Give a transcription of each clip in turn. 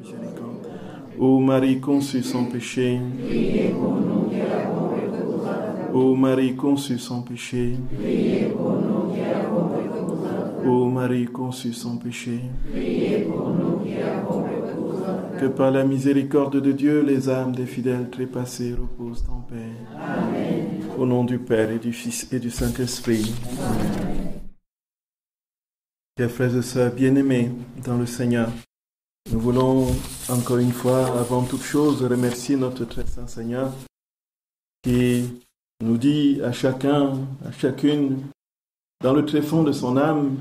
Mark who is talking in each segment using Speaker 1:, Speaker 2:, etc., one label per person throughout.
Speaker 1: miséricorde. Ô Marie conçue sans péché,
Speaker 2: Priez pour nous qui avons péché vous attendre.
Speaker 1: ô Marie conçue sans péché,
Speaker 2: Priez pour nous qui avons péché vous attendre.
Speaker 1: ô Marie conçue sans péché.
Speaker 2: Priez pour nous qui avons péché vous attendre.
Speaker 1: Que par la miséricorde de Dieu, les âmes des fidèles trépassés reposent en paix.
Speaker 2: Amen.
Speaker 1: Au nom du Père et du Fils et du Saint-Esprit. Amen. Chers frères et sœurs bien-aimés dans le Seigneur, nous voulons encore une fois, avant toute chose, remercier notre très saint Seigneur qui nous dit à chacun, à chacune, dans le tréfonds de son âme,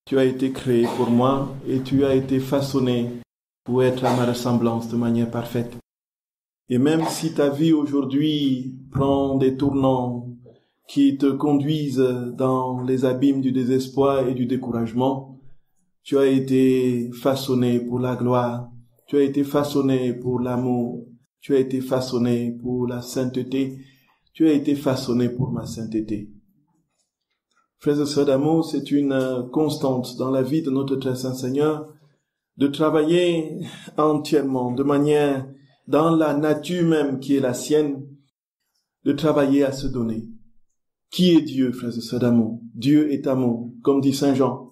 Speaker 1: tu as été créé pour moi et tu as été façonné pour être à ma ressemblance de manière parfaite. Et même si ta vie aujourd'hui prend des tournants qui te conduisent dans les abîmes du désespoir et du découragement, tu as été façonné pour la gloire, tu as été façonné pour l'amour, tu as été façonné pour la sainteté, tu as été façonné pour ma sainteté. Frères et sœurs d'amour, c'est une constante dans la vie de notre très saint Seigneur de travailler entièrement, de manière, dans la nature même qui est la sienne, de travailler à se donner. Qui est Dieu, frères et sœurs d'amour? Dieu est amour, comme dit Saint Jean.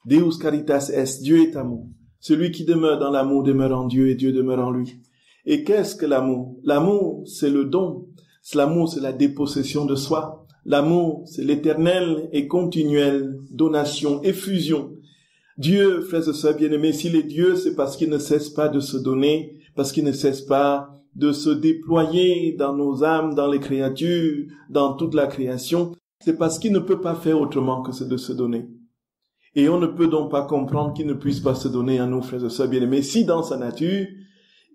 Speaker 1: Deus caritas est, Dieu est amour. Celui qui demeure dans l'amour demeure en Dieu et Dieu demeure en lui. Et qu'est-ce que l'amour? L'amour, c'est le don. L'amour, c'est la dépossession de soi. L'amour, c'est l'éternelle et continuelle donation, effusion. Dieu, frères et sœurs bien-aimés, s'il est Dieu, c'est parce qu'il ne cesse pas de se donner, parce qu'il ne cesse pas de se déployer dans nos âmes, dans les créatures, dans toute la création. C'est parce qu'il ne peut pas faire autrement que de se donner. Et on ne peut donc pas comprendre qu'il ne puisse pas se donner à nous, frères et sœurs bien-aimés, si dans sa nature,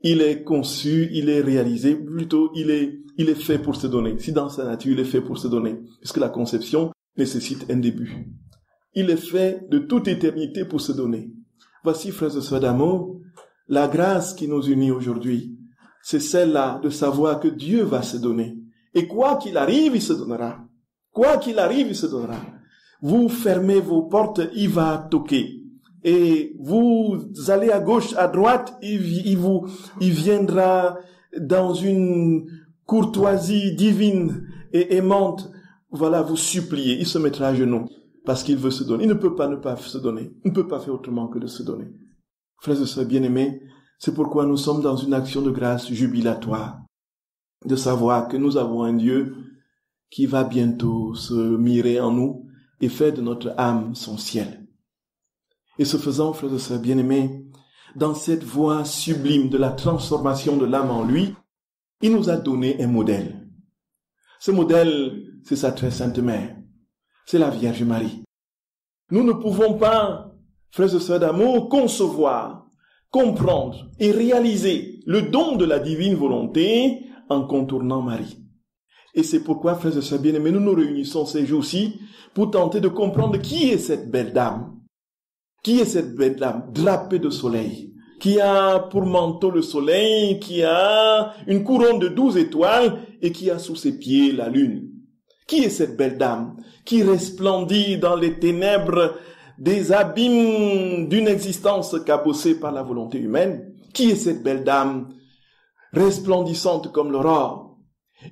Speaker 1: il est conçu, il est réalisé, plutôt il est fait pour se donner. Si dans sa nature, il est fait pour se donner, puisque la conception nécessite un début. Il est fait de toute éternité pour se donner. Voici, frères et sœurs d'amour, la grâce qui nous unit aujourd'hui, c'est celle-là de savoir que Dieu va se donner. Et quoi qu'il arrive, il se donnera. Quoi qu'il arrive, il se donnera. Vous fermez vos portes, il va toquer. Et vous allez à gauche, à droite, il viendra dans une courtoisie divine et aimante, voilà, vous supplier. Il se mettra à genoux parce qu'il veut se donner. Il ne peut pas ne pas se donner. Il ne peut pas faire autrement que de se donner. Frères et sœurs bien-aimés, c'est pourquoi nous sommes dans une action de grâce jubilatoire, de savoir que nous avons un Dieu qui va bientôt se mirer en nous et faire de notre âme son ciel. Et ce faisant, frères et sœurs bien-aimés, dans cette voie sublime de la transformation de l'âme en lui, il nous a donné un modèle. Ce modèle, c'est sa très sainte mère, c'est la Vierge Marie. Nous ne pouvons pas, frères et sœurs d'amour, concevoir, comprendre et réaliser le don de la divine volonté en contournant Marie. Et c'est pourquoi, frères et sœurs bien-aimés, nous nous réunissons ces jours-ci pour tenter de comprendre qui est cette belle dame. Qui est cette belle dame drapée de soleil, qui a pour manteau le soleil, qui a une couronne de 12 étoiles et qui a sous ses pieds la lune. Qui est cette belle dame qui resplendit dans les ténèbres des abîmes d'une existence cabossée par la volonté humaine? Qui est cette belle dame resplendissante comme l'aurore?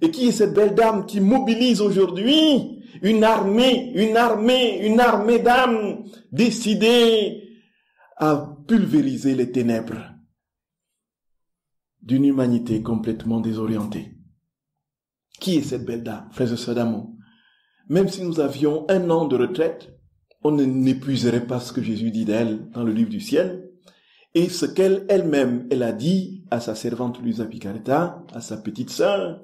Speaker 1: Et qui est cette belle dame qui mobilise aujourd'hui une armée d'âmes décidées à pulvériser les ténèbres d'une humanité complètement désorientée? Qui est cette belle dame, frères et sœurs d'amour? Même si nous avions 1 an de retraite, on n'épuiserait pas ce que Jésus dit d'elle dans le livre du ciel, et ce qu'elle-même, elle a dit à sa servante Luisa Picaretta, à sa petite sœur,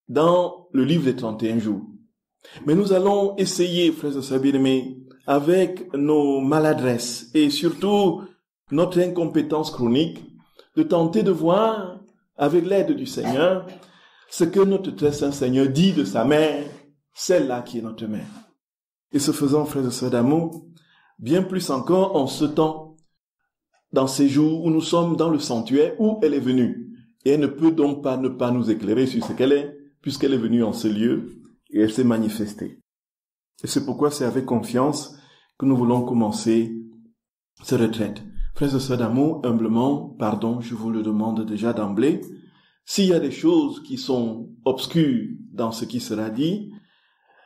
Speaker 1: dans le livre des 31 jours. Mais nous allons essayer, frères et sœurs bien-aimés, avec nos maladresses et surtout notre incompétence chronique, de tenter de voir, avec l'aide du Seigneur, ce que notre très saint Seigneur dit de sa mère, celle-là qui est notre mère. Et ce faisant, frères et sœurs d'amour, bien plus encore en ce temps, dans ces jours où nous sommes dans le sanctuaire, où elle est venue. Et elle ne peut donc pas ne pas nous éclairer sur ce qu'elle est, puisqu'elle est venue en ce lieu, et elle s'est manifestée. Et c'est pourquoi c'est avec confiance que nous voulons commencer cette retraite. Frères et sœurs d'amour, humblement, pardon, je vous le demande déjà d'emblée, s'il y a des choses qui sont obscures dans ce qui sera dit,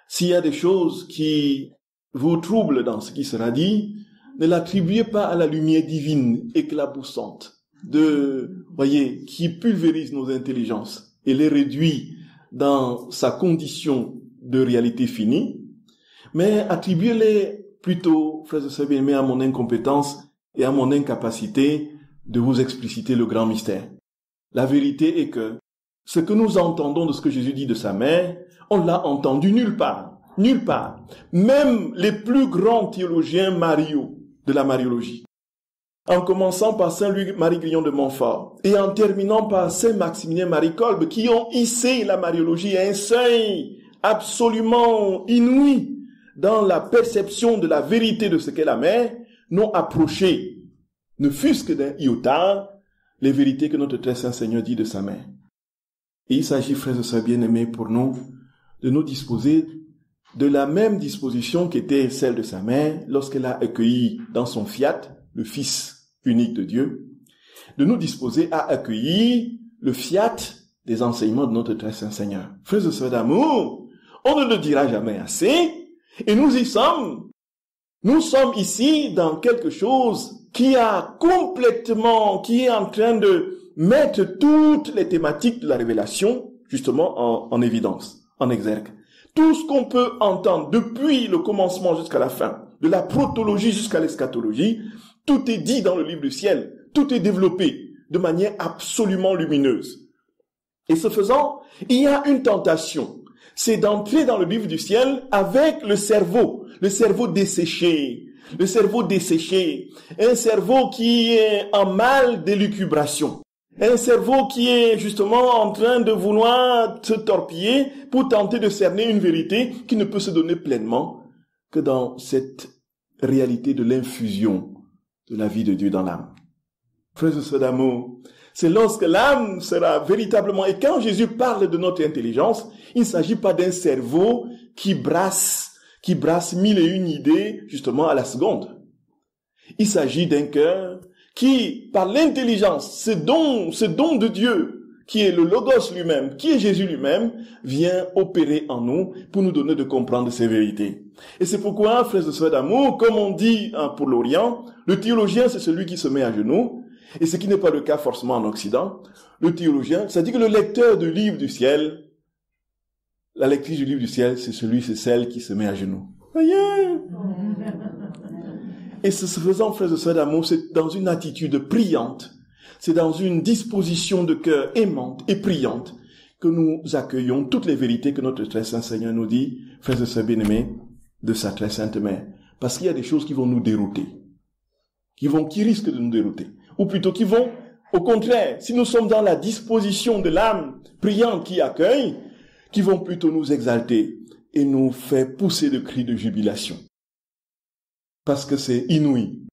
Speaker 1: s'il y a des choses qui vous troublent dans ce qui sera dit, ne l'attribuez pas à la lumière divine éclaboussante qui pulvérise nos intelligences et les réduit dans sa condition de réalité finie, mais attribuez-les plutôt, frères et sœurs bien-aimés, à mon incompétence et à mon incapacité de vous expliciter le grand mystère. La vérité est que ce que nous entendons de ce que Jésus dit de sa mère, on l'a entendu nulle part. Nulle part. Même les plus grands théologiens mariaux de la mariologie, en commençant par Saint Louis-Marie Grillon de Montfort et en terminant par Saint Maximilien Marie Kolbe, qui ont hissé la mariologie à un seuil absolument inouï dans la perception de la vérité de ce qu'est la mère, n'ont approché, ne fût-ce que d'un iota, les vérités que notre très saint Seigneur dit de sa mère. Et il s'agit, frères et sœurs bien-aimés, pour nous, de nous disposer de la même disposition qu'était celle de sa mère lorsqu'elle a accueilli dans son fiat le Fils unique de Dieu, de nous disposer à accueillir le fiat des enseignements de notre très saint Seigneur. Frères et sœurs d'amour, on ne le dira jamais assez, et nous y sommes. Nous sommes ici dans quelque chose qui est en train de mettre toutes les thématiques de la révélation, justement, en évidence, en exergue. Tout ce qu'on peut entendre depuis le commencement jusqu'à la fin, de la protologie jusqu'à l'eschatologie, tout est dit dans le livre du ciel, tout est développé de manière absolument lumineuse. Et ce faisant, il y a une tentation, c'est d'entrer dans le livre du ciel avec le cerveau desséché, un cerveau qui est en mal d'élucubration. Un cerveau qui est justement en train de vouloir se torpiller pour tenter de cerner une vérité qui ne peut se donner pleinement que dans cette réalité de l'infusion de la vie de Dieu dans l'âme. Frères et sœurs d'amour, c'est lorsque l'âme sera véritablement... Et quand Jésus parle de notre intelligence, il ne s'agit pas d'un cerveau qui brasse 1001 idées justement à la seconde. Il s'agit d'un cœur qui, par l'intelligence, ce don de Dieu, qui est le Logos lui-même, qui est Jésus lui-même, vient opérer en nous pour nous donner de comprendre ces vérités. Et c'est pourquoi, frères et sœurs d'amour, comme on dit pour l'Orient, le théologien, c'est celui qui se met à genoux, et ce qui n'est pas le cas forcément en Occident. Le théologien, c'est-à-dire que le lecteur du livre du ciel, la lectrice du livre du ciel, c'est celle qui se met à genoux. Voyez? Et ce faisant, frères et sœurs d'amour, c'est dans une attitude priante, c'est dans une disposition de cœur aimante et priante que nous accueillons toutes les vérités que notre très saint Seigneur nous dit, frères et sœurs bien-aimés, de sa très sainte mère. Parce qu'il y a des choses qui vont nous dérouter, qui risquent de nous dérouter, ou plutôt qui vont, au contraire, si nous sommes dans la disposition de l'âme priante qui accueille, qui vont plutôt nous exalter et nous faire pousser de cris de jubilation. Parce que c'est inouï.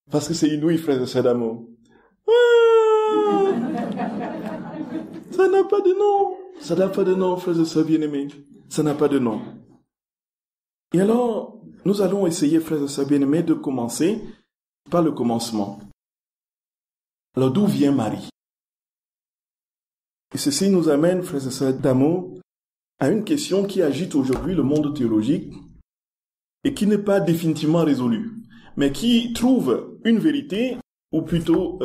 Speaker 1: Parce que c'est inouï, frères et sœurs d'amour. Ah, ça n'a pas de nom. Ça n'a pas de nom, frères et sœurs bien-aimés. Ça n'a pas de nom. Et alors, nous allons essayer, frères et sœurs bien-aimés, de commencer par le commencement. Alors, d'où vient Marie? Et ceci nous amène, frères et sœurs d'amour, à une question qui agite aujourd'hui le monde théologique et qui n'est pas définitivement résolue, mais qui trouve une vérité, ou plutôt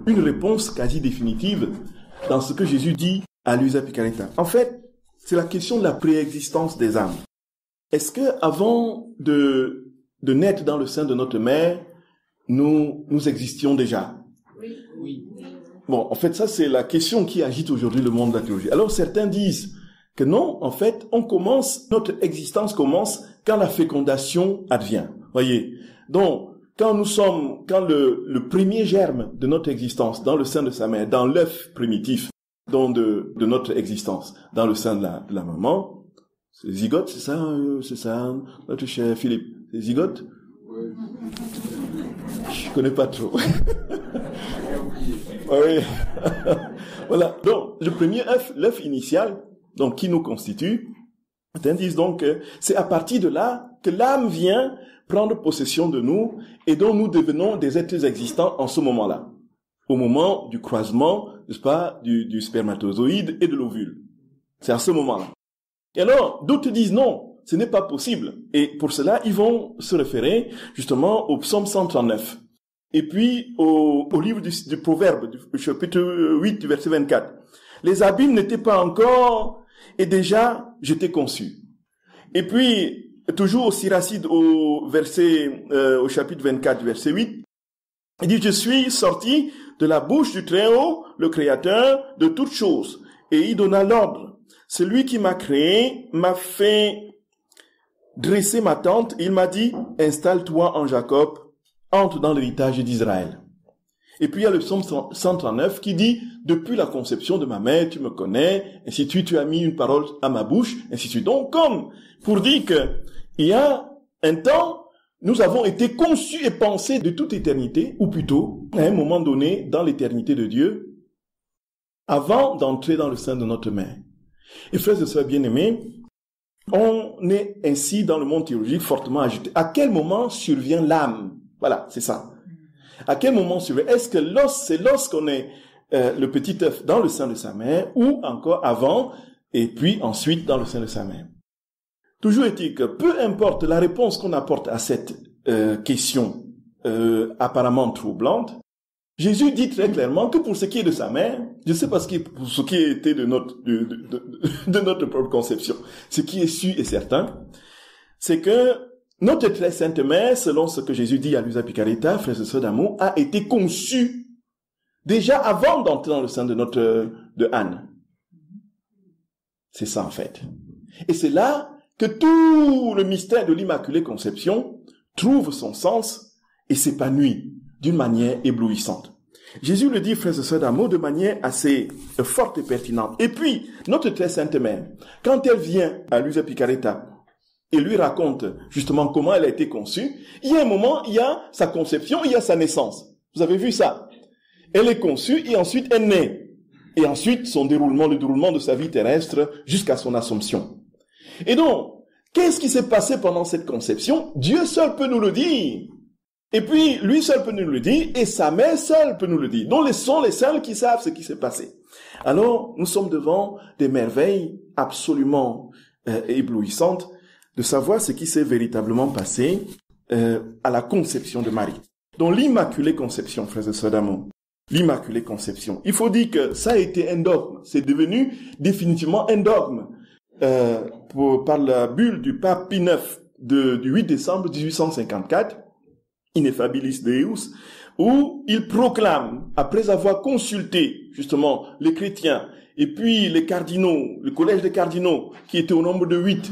Speaker 1: une réponse quasi définitive dans ce que Jésus dit à Luisa Picaretta. En fait, c'est la question de la préexistence des âmes. Est-ce que avant de naître dans le sein de notre mère, nous existions déjà? Oui. Bon, en fait, ça c'est la question qui agite aujourd'hui le monde de la théologie. Alors certains disent que non, en fait, notre existence commence quand la fécondation advient. Voyez. Donc, quand le premier germe de notre existence dans le sein de sa mère, dans l'œuf primitif, de notre existence, dans le sein de la maman, c'est zygote, c'est ça, notre cher Philippe, c'est zygote? Oui. Je connais pas trop. Oui. Voilà. Donc, le premier œuf, l'œuf initial, donc qui nous constitue, Certains disent donc que c'est à partir de là que l'âme vient prendre possession de nous et dont nous devenons des êtres existants en ce moment-là. Au moment du croisement, n'est-ce pas, du spermatozoïde et de l'ovule. C'est à ce moment-là. Et alors, d'autres disent non, ce n'est pas possible. Et pour cela, ils vont se référer justement au psaume 139. Et puis au livre du Proverbe, du chapitre 8, du verset 24. Les abîmes n'étaient pas encore, et déjà, j'étais conçu. Et puis, toujours au Siracide, au chapitre 24, verset 8, il dit, je suis sorti de la bouche du Très-Haut, le Créateur de toutes choses. Et il donna l'ordre. Celui qui m'a créé m'a fait dresser ma tente. Il m'a dit, installe-toi en Jacob, entre dans l'héritage d'Israël. Et puis il y a le psaume 139 qui dit, depuis la conception de ma mère, tu me connais, ainsi de suite, tu as mis une parole à ma bouche, ainsi de suite. Donc, comme pour dire que il y a un temps, nous avons été conçus et pensés de toute éternité, ou plutôt, à un moment donné, dans l'éternité de Dieu, avant d'entrer dans le sein de notre mère. Et frères et sœurs bien-aimés, on est ainsi dans le monde théologique fortement agité. À quel moment survient l'âme? Voilà, c'est ça. À quel moment survient? Est-ce que c'est lorsqu'on est le petit œuf dans le sein de sa mère, ou encore avant, et puis ensuite dans le sein de sa mère? Toujours est-il que peu importe la réponse qu'on apporte à cette question apparemment troublante, Jésus dit très clairement que pour ce qui est de sa mère, je ne sais pas pour ce qui était de notre propre conception, ce qui est sûr et certain, c'est que notre très sainte mère, selon ce que Jésus dit à Luisa Picaretta, frères et sœurs d'amour, a été conçue déjà avant d'entrer dans le sein de Anne. C'est ça en fait. Et c'est là que tout le mystère de l'Immaculée Conception trouve son sens et s'épanouit d'une manière éblouissante. Jésus le dit, frères et sœurs d'amour, de manière assez forte et pertinente. Et puis, notre très sainte mère, quand elle vient à Luisa Picaretta et lui raconte justement comment elle a été conçue, il y a un moment, il y a sa conception, il y a sa naissance. Vous avez vu ça? Elle est conçue et ensuite elle naît. Et ensuite, le déroulement de sa vie terrestre jusqu'à son assomption. Et donc, qu'est-ce qui s'est passé pendant cette conception? Dieu seul peut nous le dire. Et puis, lui seul peut nous le dire, et sa mère seule peut nous le dire. Donc, sont les seuls qui savent ce qui s'est passé. Alors, nous sommes devant des merveilles absolument éblouissantes de savoir ce qui s'est véritablement passé à la conception de Marie. Donc, l'Immaculée Conception, frères et sœurs d'amour, l'Immaculée Conception. Il faut dire que ça a été un dogme. C'est devenu définitivement un dogme par la bulle du pape Pie IX du 8 décembre 1854, Ineffabilis Deus, où il proclame, après avoir consulté justement les chrétiens et puis les cardinaux, le collège des cardinaux qui était au nombre de 8,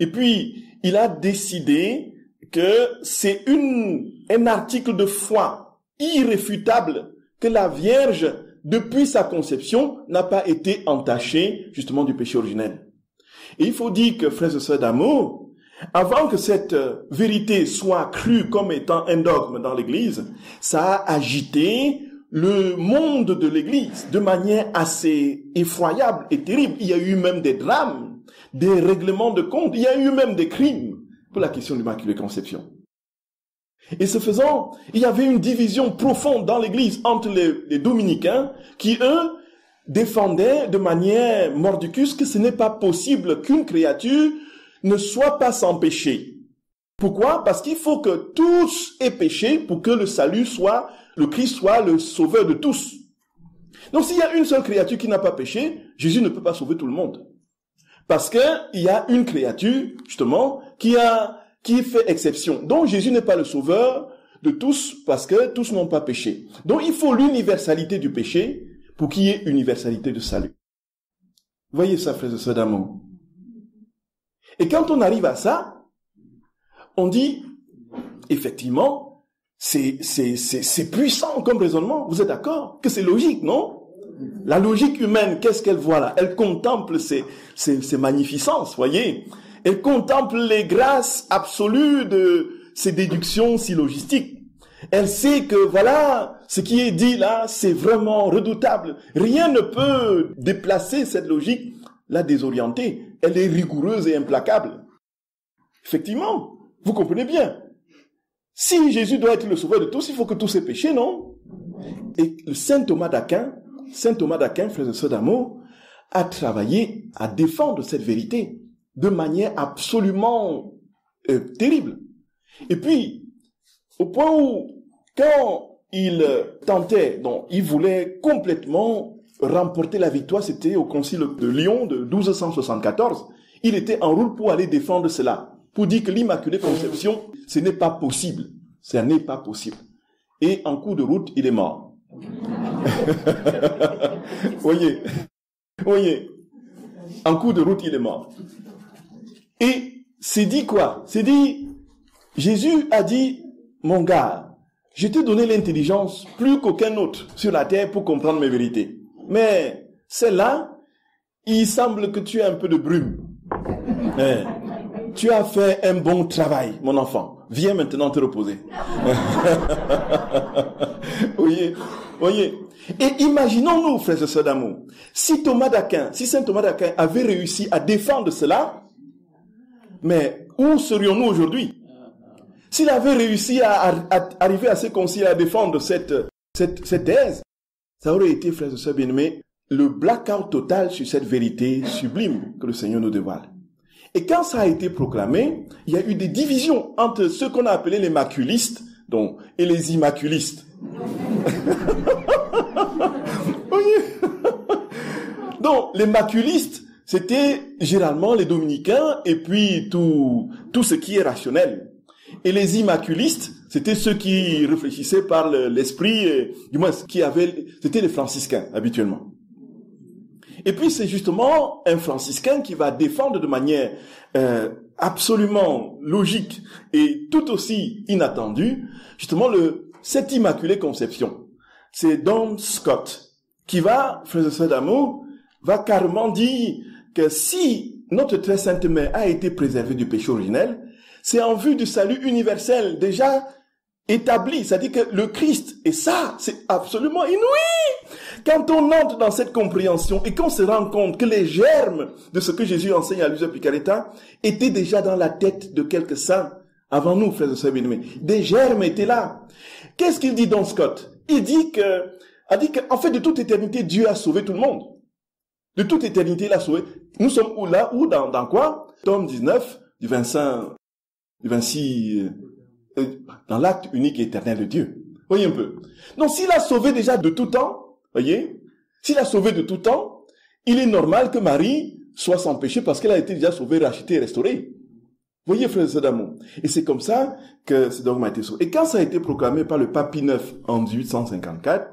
Speaker 1: et puis il a décidé que c'est un article de foi irréfutable que la Vierge, depuis sa conception, n'a pas été entachée justement du péché originel. Et il faut dire que, frères et sœurs d'amour, avant que cette vérité soit crue comme étant un dogme dans l'Église, ça a agité le monde de l'Église de manière assez effroyable et terrible. Il y a eu même des drames, des règlements de compte, il y a eu même des crimes pour la question de l'Immaculée Conception. Et ce faisant, il y avait une division profonde dans l'Église entre les dominicains qui, eux, défendaient de manière mordicus que ce n'est pas possible qu'une créature ne soit pas sans péché. Pourquoi? Parce qu'il faut que tous aient péché pour que le Christ soit le sauveur de tous. Donc s'il y a une seule créature qui n'a pas péché, Jésus ne peut pas sauver tout le monde. Parce que il y a une créature, justement, qui fait exception. Donc Jésus n'est pas le sauveur de tous parce que tous n'ont pas péché. Donc il faut l'universalité du péché pour qu'il y ait universalité de salut. Voyez ça, frères et sœurs d'amour. Et quand on arrive à ça, on dit, effectivement, c'est puissant comme raisonnement. Vous êtes d'accord? Que c'est logique, non? La logique humaine, qu'est-ce qu'elle voit là? Elle contemple ces magnificences, voyez? Elle contemple les grâces absolues de ces déductions syllogistiques. Elle sait que, voilà, ce qui est dit là, c'est vraiment redoutable. Rien ne peut déplacer cette logique, la désorienter. elle est rigoureuse et implacable. Effectivement, vous comprenez bien. Si Jésus doit être le sauveur de tous, il faut que tous ses péchés, non? Et le saint Thomas d'Aquin, frères et sœurs d'amour, a travaillé à défendre cette vérité de manière absolument terrible. Et puis, au point où, quand il tentait, donc il voulait complètement remporter la victoire, c'était au concile de Lyon de 1274, il était en route pour aller défendre cela, pour dire que l'Immaculée Conception, ce n'est pas possible. Ce n'est pas possible. Et en cours de route, il est mort. Voyez, en cours de route, il est mort. Et c'est dit quoi? C'est dit, Jésus a dit, mon gars, je t'ai donné l'intelligence plus qu'aucun autre sur la terre pour comprendre mes vérités. Mais celle-là, il semble que tu as un peu de brume. Tu as fait un bon travail, mon enfant. Viens maintenant te reposer. Voyez. Et imaginons-nous, frères et sœurs d'amour, si saint Thomas d'Aquin avait réussi à défendre cela, mais où serions-nous aujourd'hui? S'il avait réussi à arriver à ce concile à défendre cette thèse, ça aurait été, frères et sœurs bien-aimés, le blackout total sur cette vérité sublime que le Seigneur nous dévoile. Et quand ça a été proclamé, il y a eu des divisions entre ceux qu'on a appelés les maculistes et les immaculistes. Donc, les maculistes, c'était généralement les dominicains et puis tout ce qui est rationnel. Et les immaculistes, c'était ceux qui réfléchissaient par l'esprit, du moins c'était les franciscains habituellement. Et puis c'est justement un franciscain qui va défendre de manière absolument logique et tout aussi inattendue, justement cette Immaculée Conception. C'est Don Scott qui va, frères et sœurs d'amour, va carrément dire que si notre très sainte mère a été préservée du péché originel, c'est en vue du salut universel déjà établi, c'est-à-dire que le Christ, et ça, c'est absolument inouï. Quand on entre dans cette compréhension et qu'on se rend compte que les germes de ce que Jésus enseigne à Luisa Picaretta étaient déjà dans la tête de quelques saints avant nous, frères et sœurs bien-aimés. Des germes étaient là. Qu'est-ce qu'il dit Don Scott? Il dit qu'en fait, de toute éternité, Dieu a sauvé tout le monde. De toute éternité, il a sauvé. Nous sommes dans quoi? Tome 19, du 26, dans l'acte unique et éternel de Dieu. Voyez un peu. Donc, s'il a sauvé déjà de tout temps, voyez, s'il a sauvé de tout temps, il est normal que Marie soit sans péché parce qu'elle a été déjà sauvée, rachetée et restaurée. Voyez, frères et sœurs d'amour. Et c'est comme ça que ce dogme a été sauvé. Et quand ça a été proclamé par le pape Pie IX en 1854,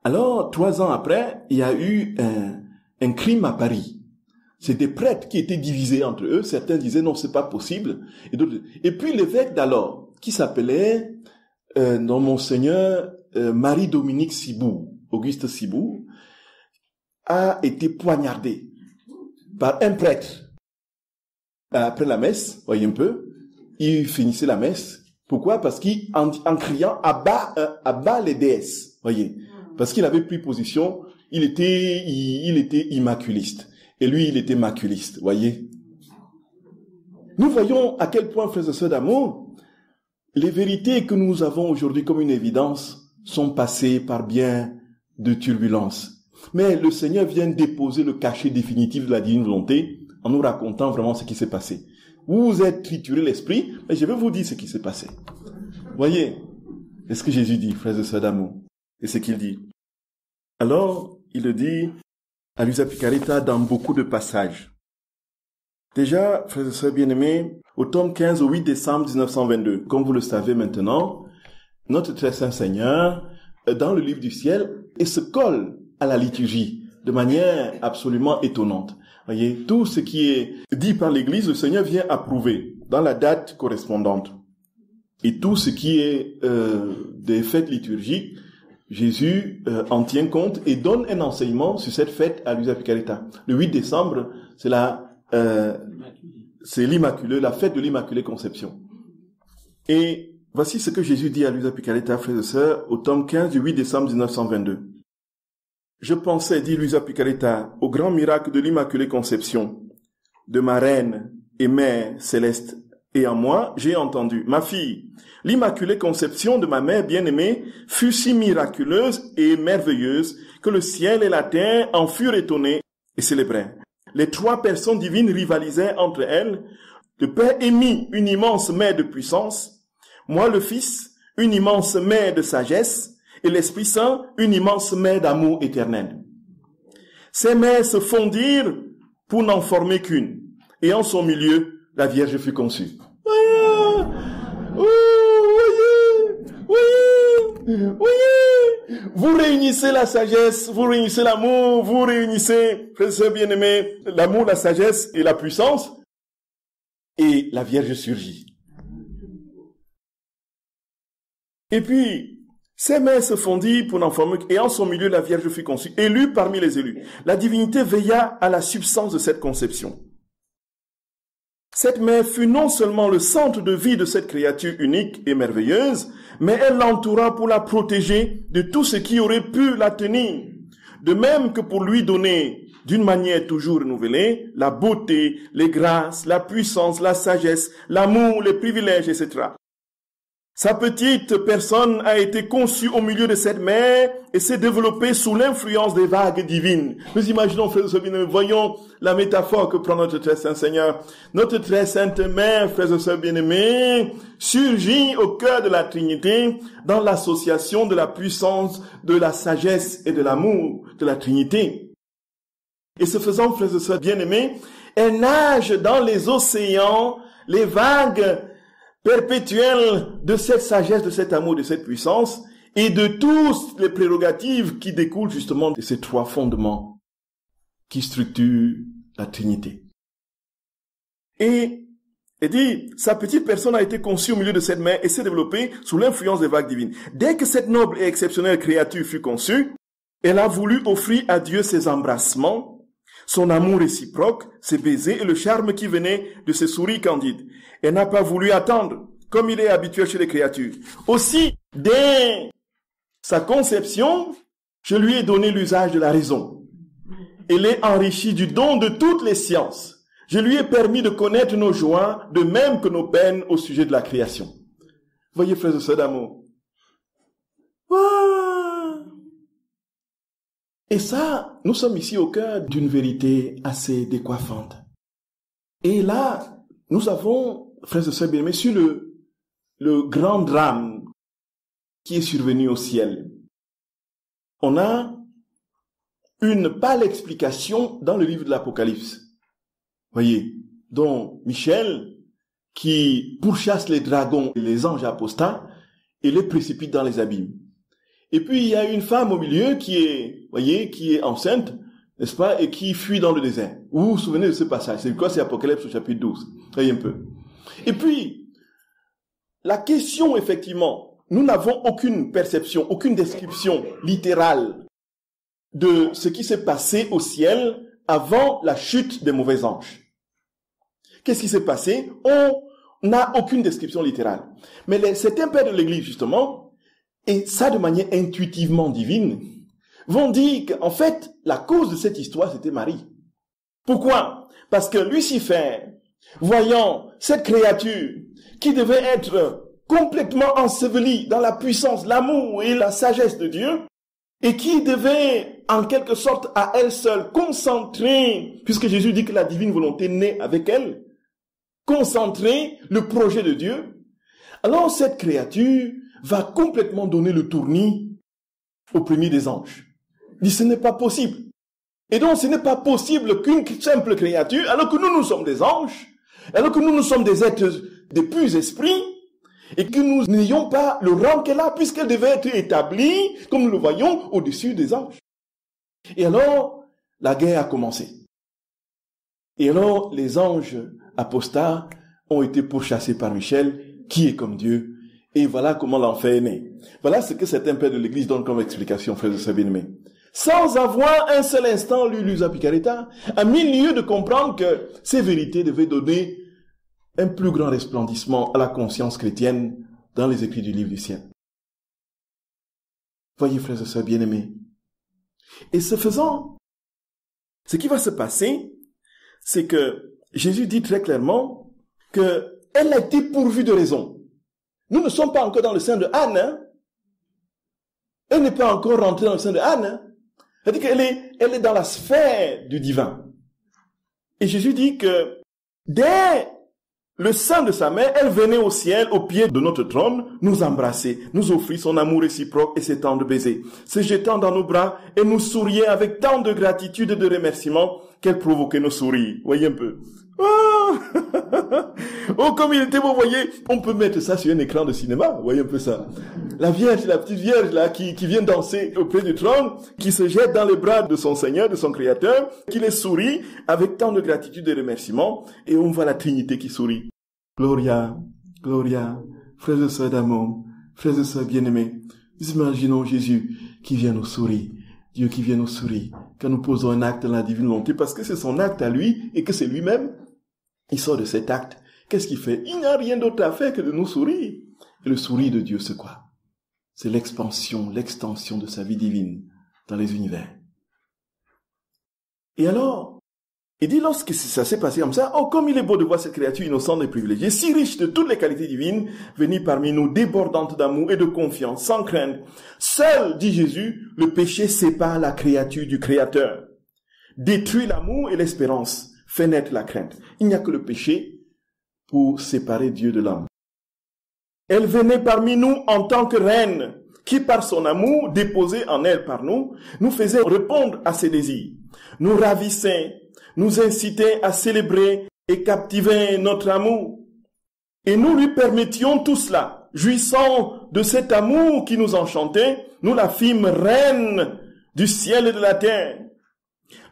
Speaker 1: alors, 3 ans après, il y a eu un crime à Paris. C'est des prêtres qui étaient divisés entre eux. Certains disaient non, c'est pas possible. Et puis l'évêque d'alors, qui s'appelait Monseigneur Marie-Dominique Sibou, Auguste Sibou, a été poignardé par un prêtre. Après la messe, voyez un peu, il finissait la messe. Pourquoi? Parce qu'en criant à bas les déesses, voyez. Parce qu'il avait pris position, il était immaculiste. Et lui, il était maculiste, voyez. Nous voyons à quel point, frères et sœurs d'amour, les vérités que nous avons aujourd'hui comme une évidence sont passées par bien de turbulences. Mais le Seigneur vient déposer le cachet définitif de la divine volonté en nous racontant vraiment ce qui s'est passé. Vous vous êtes trituré l'esprit, mais je vais vous dire ce qui s'est passé. Voyez, c'est ce que Jésus dit, frères et sœurs d'amour. Et ce qu'il dit. Alors, il le dit à Luisa Picaretta dans beaucoup de passages. Déjà, frères et sœurs bien-aimés, au tome 15 au 8 décembre 1922, comme vous le savez maintenant, notre très saint Seigneur, dans le livre du ciel, et se colle à la liturgie de manière absolument étonnante. Voyez, tout ce qui est dit par l'Église, le Seigneur vient approuver dans la date correspondante. Et tout ce qui est des fêtes liturgiques, Jésus en tient compte et donne un enseignement sur cette fête à Luisa Picaretta. Le 8 décembre, c'est l'Immaculée, la fête de l'Immaculée Conception. Et voici ce que Jésus dit à Luisa Picaretta, frères et sœurs, au tome 15 du 8 décembre 1922. je pensais, dit Luisa Picaretta, au grand miracle de l'Immaculée Conception, de ma reine et mère céleste. Et en moi, j'ai entendu, ma fille, l'Immaculée Conception de ma mère bien-aimée fut si miraculeuse et merveilleuse que le ciel et la terre en furent étonnés et célébrèrent. Les trois personnes divines rivalisaient entre elles. Le Père émit une immense mer de puissance, moi le Fils, une immense mer de sagesse, et l'Esprit Saint, une immense mer d'amour éternel. Ces mers se fondirent pour n'en former qu'une, et en son milieu, la Vierge fut conçue. Voyez, vous réunissez la sagesse, vous réunissez l'amour, vous réunissez, frères et sœurs bien-aimés, l'amour, la sagesse et la puissance, et la Vierge surgit. Et puis, ces mères se fondirent pour n'en former, et en son milieu, la Vierge fut conçue, élue parmi les élus. La divinité veilla à la substance de cette conception. Cette mère fut non seulement le centre de vie de cette créature unique et merveilleuse, mais elle l'entoura pour la protéger de tout ce qui aurait pu la tenir. De même que pour lui donner, d'une manière toujours renouvelée, la beauté, les grâces, la puissance, la sagesse, l'amour, les privilèges, etc. Sa petite personne a été conçue au milieu de cette mer et s'est développée sous l'influence des vagues divines. Nous imaginons, frères et sœurs bien-aimés, voyons la métaphore que prend notre très saint Seigneur. Notre très sainte mère, frères et sœurs bien-aimés, surgit au cœur de la Trinité dans l'association de la puissance, de la sagesse et de l'amour de la Trinité. Et ce faisant, frères et sœurs bien-aimés, elle nage dans les océans, les vagues perpétuelle de cette sagesse, de cet amour, de cette puissance et de toutes les prérogatives qui découlent justement de ces trois fondements qui structurent la Trinité. Et dit, sa petite personne a été conçue au milieu de cette mer et s'est développée sous l'influence des vagues divines. Dès que cette noble et exceptionnelle créature fut conçue, elle a voulu offrir à Dieu ses embrassements, son amour réciproque, ses baisers et le charme qui venait de ses souris candides. Elle n'a pas voulu attendre, comme il est habituel chez les créatures. Aussi, dès sa conception, je lui ai donné l'usage de la raison. Elle est enrichie du don de toutes les sciences. Je lui ai permis de connaître nos joies, de même que nos peines au sujet de la création. Voyez, frères et sœurs d'amour. Et ça, nous sommes ici au cœur d'une vérité assez décoiffante. Et là, nous avons, frères et sœurs bien-aimés, sur le grand drame qui est survenu au ciel. On a une pâle explication dans le livre de l'Apocalypse. Voyez, dont Michel, qui pourchasse les dragons et les anges apostats et les précipite dans les abîmes. Et puis, il y a une femme au milieu qui est enceinte, n'est-ce pas, et qui fuit dans le désert. Vous vous souvenez de ce passage? C'est quoi? C'est Apocalypse au chapitre 12. Voyez un peu. Et puis, la question, effectivement, nous n'avons aucune perception, aucune description littérale de ce qui s'est passé au ciel avant la chute des mauvais anges. Qu'est-ce qui s'est passé? On n'a aucune description littérale. Mais certains pères de l'Église, justement, et ça de manière intuitivement divine, vont dire qu'en fait, la cause de cette histoire, c'était Marie. Pourquoi? Parce que Lucifer, voyant cette créature qui devait être complètement ensevelie dans la puissance, l'amour et la sagesse de Dieu, et qui devait, en quelque sorte, à elle seule, concentrer, puisque Jésus dit que la divine volonté naît avec elle, concentrer le projet de Dieu, alors cette créature va complètement donner le tournis au premier des anges. Il dit, ce n'est pas possible. Et donc, ce n'est pas possible qu'une simple créature, alors que nous sommes des anges, alors que nous sommes des êtres de purs esprits, et que nous n'ayons pas le rang qu'elle a, puisqu'elle devait être établie, comme nous le voyons, au-dessus des anges. Et alors, la guerre a commencé. Et alors, les anges apostats ont été pourchassés par Michel, qui est comme Dieu. Et voilà comment l'enfer est né. Voilà ce que certains pères de l'Église donnent comme explication, frères et sœurs bien-aimés. Sans avoir un seul instant lu Luisa Picaretta, a mis lieu de comprendre que ces vérités devaient donner un plus grand resplendissement à la conscience chrétienne dans les écrits du livre du ciel. Voyez, frères et sœurs bien-aimés, Et ce faisant, ce qui va se passer, c'est que Jésus dit très clairement qu'elle a été pourvue de raison. Nous ne sommes pas encore dans le sein de Anne. Hein? Elle n'est pas encore rentrée dans le sein de Anne. Hein? C'est-à-dire qu'elle est dans la sphère du divin. Et Jésus dit que dès le sein de sa mère, elle venait au ciel, au pied de notre trône, nous embrasser, nous offrir son amour réciproque et ses tendres baisers, se jetant dans nos bras et nous souriait avec tant de gratitude et de remerciement qu'elle provoquait nos sourires. Voyez un peu. Oh, comme il était beau, voyez, on peut mettre ça sur un écran de cinéma, voyez un peu ça. La Vierge, la petite Vierge là, qui vient danser auprès du trône, qui se jette dans les bras de son Seigneur, de son Créateur, qui les sourit avec tant de gratitude et remerciement, et on voit la Trinité qui sourit. Gloria, Gloria, frères et sœurs d'amour, frères et sœurs bien-aimés, nous imaginons Jésus qui vient nous sourire, Dieu qui vient nous sourire, quand nous posons un acte dans la divine volonté, parce que c'est son acte à lui, et que c'est lui-même. Il sort de cet acte. Qu'est-ce qu'il fait? Il n'a rien d'autre à faire que de nous sourire. Et le sourire de Dieu, c'est quoi? C'est l'expansion, l'extension de sa vie divine dans les univers. Et alors, il dit, lorsque ça s'est passé comme ça, oh, comme il est beau de voir cette créature innocente et privilégiée, si riche de toutes les qualités divines, venir parmi nous, débordante d'amour et de confiance, sans crainte. Seul, dit Jésus, le péché sépare la créature du Créateur, détruit l'amour et l'espérance, fait naître la crainte. Il n'y a que le péché pour séparer Dieu de l'homme. Elle venait parmi nous en tant que reine, qui par son amour, déposé en elle par nous, nous faisait répondre à ses désirs, nous ravissait, nous incitait à célébrer et captiver notre amour. Et nous lui permettions tout cela, jouissant de cet amour qui nous enchantait, nous la fîmes reine du ciel et de la terre.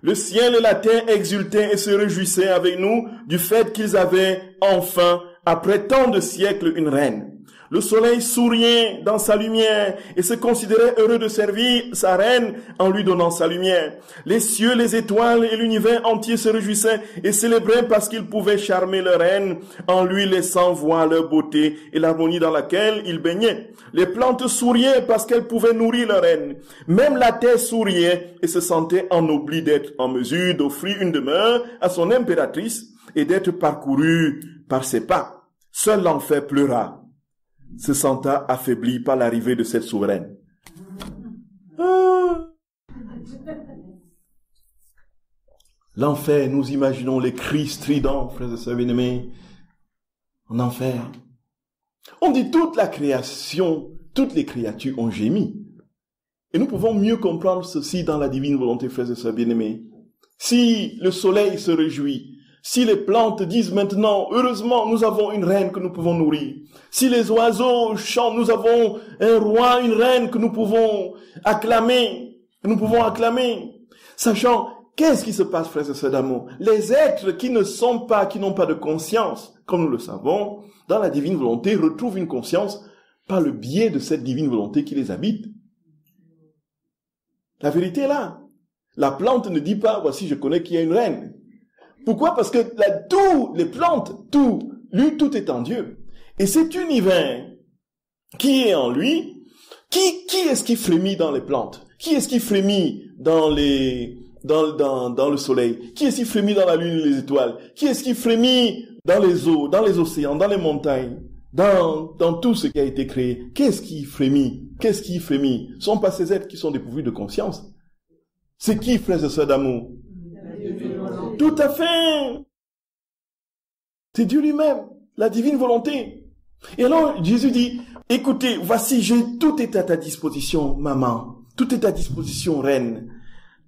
Speaker 1: Le ciel et la terre exultaient et se réjouissaient avec nous du fait qu'ils avaient enfin, après tant de siècles, une reine. Le soleil souriait dans sa lumière et se considérait heureux de servir sa reine en lui donnant sa lumière. Les cieux, les étoiles et l'univers entier se réjouissaient et célébraient parce qu'ils pouvaient charmer leur reine en lui laissant voir leur beauté et l'harmonie dans laquelle ils baignaient. Les plantes souriaient parce qu'elles pouvaient nourrir leur reine. Même la terre souriait et se sentait ennoblie d'être en mesure d'offrir une demeure à son impératrice et d'être parcourue par ses pas. Seul l'enfer pleura, se sentant affaibli par l'arrivée de cette souveraine. L'enfer, nous imaginons les cris stridents, frères et sœurs bien-aimés, en enfer. On dit toute la création, toutes les créatures ont gémi. Et nous pouvons mieux comprendre ceci dans la divine volonté, frères et sœurs bien-aimés. Si le soleil se réjouit, si les plantes disent maintenant, heureusement, nous avons une reine que nous pouvons nourrir. Si les oiseaux chantent, nous avons un roi, une reine que nous pouvons acclamer. Sachant, qu'est-ce qui se passe, frères et sœurs d'amour? Les êtres qui n'ont pas de conscience, comme nous le savons, dans la divine volonté, retrouvent une conscience par le biais de cette divine volonté qui les habite. La vérité est là. La plante ne dit pas, voici, je connais qu'il y a une reine. Pourquoi? Parce que les plantes, tout est en Dieu. Et cet univers qui est en lui, qui est-ce qui frémit dans les plantes? Qui est-ce qui frémit dans le soleil? Qui est-ce qui frémit dans la lune et les étoiles? Qui est-ce qui frémit dans les eaux, dans les océans, dans les montagnes, dans tout ce qui a été créé? Qu'est-ce qui frémit? Qu'est-ce qui frémit? Ce ne sont pas ces êtres qui sont dépourvus de conscience. C'est qui, frères et sœurs d'amour? Tout à fait. C'est Dieu lui-même, la divine volonté. Et alors, Jésus dit, écoutez, voici, tout est à ta disposition, maman. Tout est à ta disposition, reine.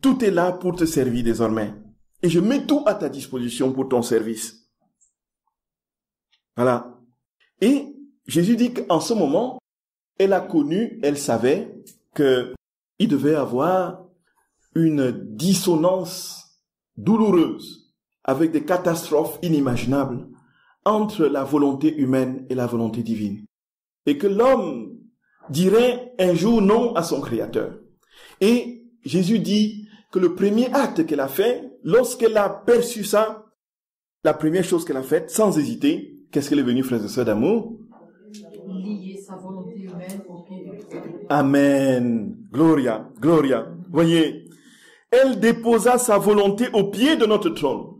Speaker 1: Tout est là pour te servir désormais. Et je mets tout à ta disposition pour ton service. Voilà. Et Jésus dit qu'en ce moment, elle savait qu'il devait avoir une dissonance douloureuse, avec des catastrophes inimaginables entre la volonté humaine et la volonté divine. Et que l'homme dirait un jour non à son Créateur. Et Jésus dit que le premier acte qu'elle a fait, lorsqu'elle a perçu ça, la première chose qu'elle a faite, sans hésiter, qu'est-ce qu'elle est venue, frères et sœurs d'amour?
Speaker 2: Lier sa volonté humaine au pied du Christ.
Speaker 1: Amen. Gloria, gloria. Voyez, Elle déposa sa volonté au pied de notre trône.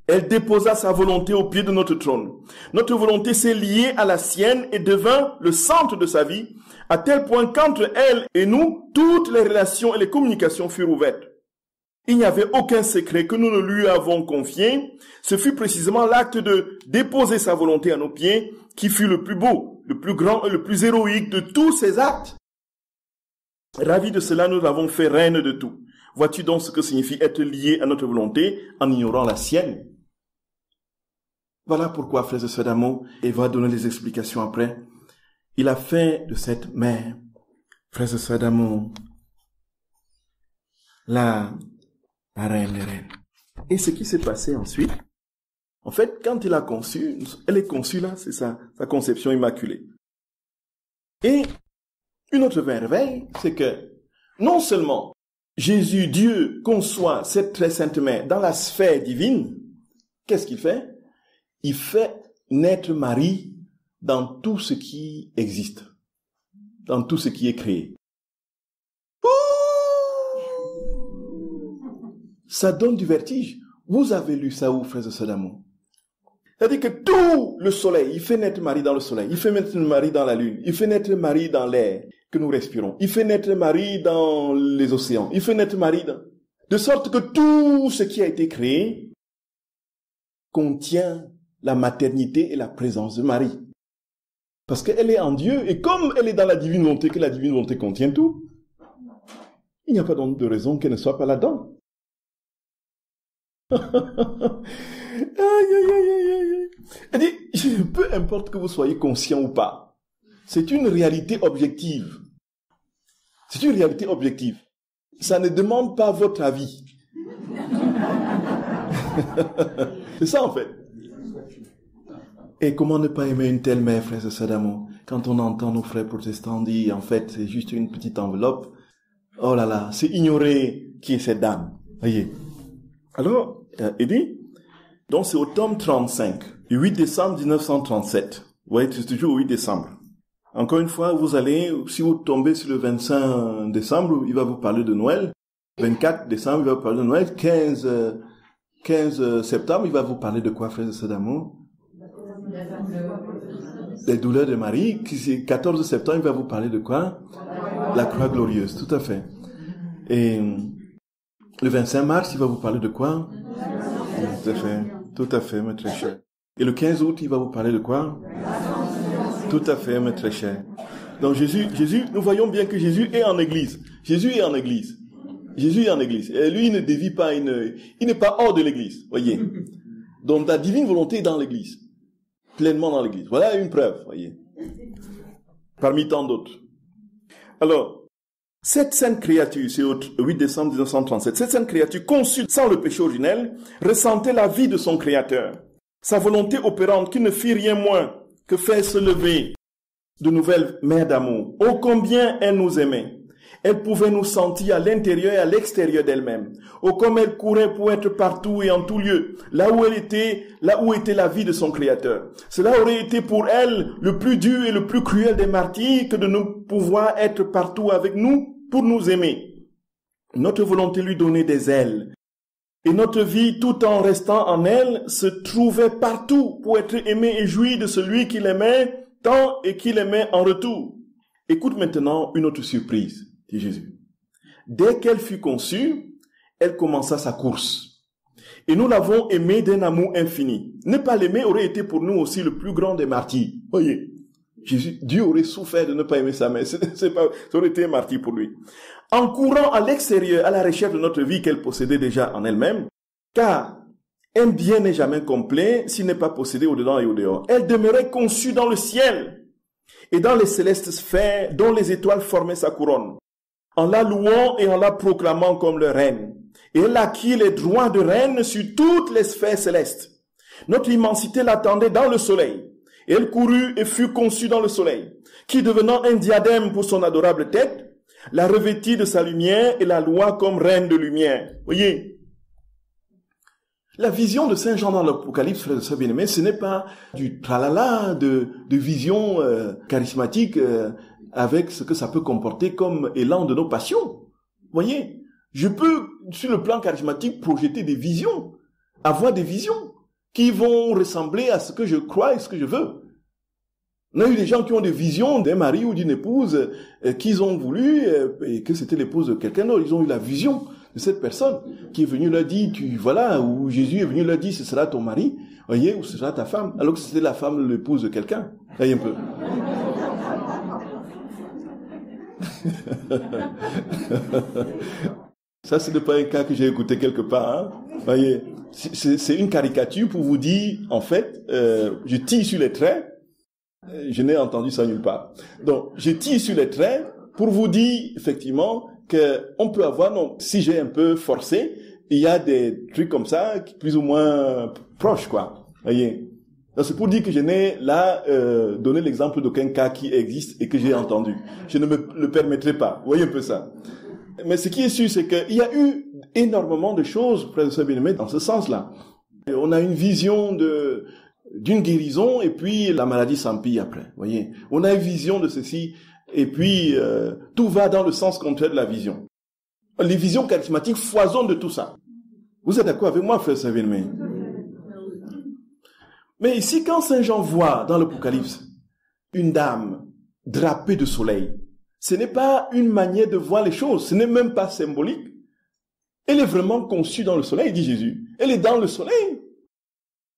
Speaker 1: Elle déposa sa volonté au pied de notre trône. Notre volonté s'est liée à la sienne et devint le centre de sa vie, à tel point qu'entre elle et nous, toutes les relations et les communications furent ouvertes. Il n'y avait aucun secret que nous ne lui avons confié. Ce fut précisément l'acte de déposer sa volonté à nos pieds qui fut le plus beau, le plus grand et le plus héroïque de tous ces actes. Ravis de cela, nous l'avons fait reine de tout. Vois-tu donc ce que signifie être lié à notre volonté en ignorant la sienne? Voilà pourquoi, frères et sœurs d'amour, et va donner les explications après. Il a fait de cette mère, frères et sœurs d'amour, la reine des reines. Et ce qui s'est passé ensuite, en fait, quand il a conçu, elle est conçue là, c'est sa conception immaculée. Et une autre merveille, c'est que non seulement Jésus, Dieu, conçoit cette très sainte mère dans la sphère divine, qu'est-ce qu'il fait? Il fait naître Marie dans tout ce qui existe, dans tout ce qui est créé. Ça donne du vertige. Vous avez lu ça où, frères et sœurs d'amour? C'est-à-dire que tout le soleil, il fait naître Marie dans le soleil, il fait naître Marie dans la lune, il fait naître Marie dans l'air que nous respirons, il fait naître Marie dans les océans, il fait naître Marie dans... De sorte que tout ce qui a été créé contient la maternité et la présence de Marie. Parce qu'elle est en Dieu, et comme elle est dans la divine volonté, que la divine volonté contient tout, il n'y a pas donc de raison qu'elle ne soit pas là-dedans. Aïe, aïe, aïe, aïe, aïe. Elle dit, peu importe que vous soyez conscient ou pas, c'est une réalité objective. C'est une réalité objective. Ça ne demande pas votre avis. C'est ça en fait. Et comment ne pas aimer une telle mère, frères et sœurs d'amour? Quand on entend nos frères protestants dire, en fait, c'est juste une petite enveloppe. Oh là là, c'est ignorer qui est cette dame. Voyez. Alors, il dit, donc c'est au tome 35, le 8 décembre 1937. Vous voyez, c'est toujours au 8 décembre. Encore une fois, vous allez, si vous tombez sur le 25 décembre, il va vous parler de Noël. 24 décembre, il va vous parler de Noël. 15 septembre, il va vous parler de quoi, frères et sœurs d'amour? Les douleurs de Marie. 14 septembre, il va vous parler de quoi? La croix glorieuse, tout à fait. Et le 25 mars, il va vous parler de quoi? Tout à fait, mes très chers. Et le 15 août, il va vous parler de quoi? Tout à fait, mes très chers. Donc Jésus, nous voyons bien que Jésus est en église. Jésus est en église. Jésus est en église. Et lui, il ne dévie pas, il n'est pas hors de l'église. Voyez. Donc la divine volonté est dans l'église. Pleinement dans l'église. Voilà une preuve, voyez. Parmi tant d'autres. Alors, cette sainte créature, c'est au 8 décembre 1937, cette sainte créature conçue sans le péché originel, ressentait la vie de son Créateur. Sa volonté opérante qui ne fit rien moins que faire se lever de nouvelles mères d'amour. Oh, combien elle nous aimait! Elle pouvait nous sentir à l'intérieur et à l'extérieur d'elle-même. Oh, comme elle courait pour être partout et en tout lieu, là où était la vie de son Créateur. Cela aurait été pour elle le plus dur et le plus cruel des martyrs que de ne pouvoir être partout avec nous pour nous aimer. Notre volonté lui donnait des ailes. Et notre vie, tout en restant en elle, se trouvait partout pour être aimée et jouir de celui qui l'aimait tant et qui l'aimait en retour. Écoute maintenant une autre surprise, dit Jésus. Dès qu'elle fut conçue, elle commença sa course. Et nous l'avons aimée d'un amour infini. Ne pas l'aimer aurait été pour nous aussi le plus grand des martyrs. Voyez, Dieu aurait souffert de ne pas aimer sa mère. Ça aurait été un martyr pour lui. En courant à l'extérieur, à la recherche de notre vie qu'elle possédait déjà en elle-même, car un bien n'est jamais complet s'il n'est pas possédé au-dedans et au-dehors. Elle demeurait conçue dans le ciel et dans les célestes sphères dont les étoiles formaient sa couronne, en la louant et en la proclamant comme leur reine. Et elle acquit les droits de reine sur toutes les sphères célestes. Notre immensité l'attendait dans le soleil. Et elle courut et fut conçue dans le soleil, qui devenant un diadème pour son adorable tête, la revêtit de sa lumière et la loua comme reine de lumière. Voyez, la vision de Saint Jean dans l'Apocalypse, frères et sœurs bien-aimés, ce n'est pas du tralala de vision charismatique avec ce que ça peut comporter comme élan de nos passions. Voyez, Je peux, sur le plan charismatique, projeter des visions, avoir des visions qui vont ressembler à ce que je crois et ce que je veux. On a eu des gens qui ont des visions d'un mari ou d'une épouse qu'ils ont voulu et que c'était l'épouse de quelqu'un d'autre. Ils ont eu la vision de cette personne qui est venue leur dire, ou Jésus est venu leur dire, ce sera ton mari, voyez, ou ce sera ta femme, alors que c'était la femme, l'épouse de quelqu'un. Voyez un peu. Ça, ce n'est pas un cas que j'ai écouté quelque part. Hein. Voyez, c'est une caricature pour vous dire, en fait, je tire sur les traits. Je n'ai entendu ça nulle part. Donc, je tire sur les traits pour vous dire, effectivement, que on peut avoir, non, si j'ai un peu forcé, il y a des trucs comme ça, plus ou moins proches, quoi. Voyez. Donc, c'est pour dire que je n'ai là donné l'exemple d'aucun cas qui existe et que j'ai entendu. Je ne me le permettrai pas. Vous voyez un peu ça. Mais ce qui est sûr, c'est qu'il y a eu énormément de choses, frères et sœurs bien-aimés, dans ce sens-là. On a une vision d'une guérison et puis la maladie s'empire après. Voyez, on a une vision de ceci et puis tout va dans le sens contraire de la vision. Les visions charismatiques foisonnent de tout ça. Vous êtes d'accord avec moi, frère Saint-Vénémé? Mais ici, quand Saint Jean voit dans l'Apocalypse une dame drapée de soleil, ce n'est pas une manière de voir les choses, ce n'est même pas symbolique. Elle est vraiment conçue dans le soleil, dit Jésus. Elle est dans le soleil.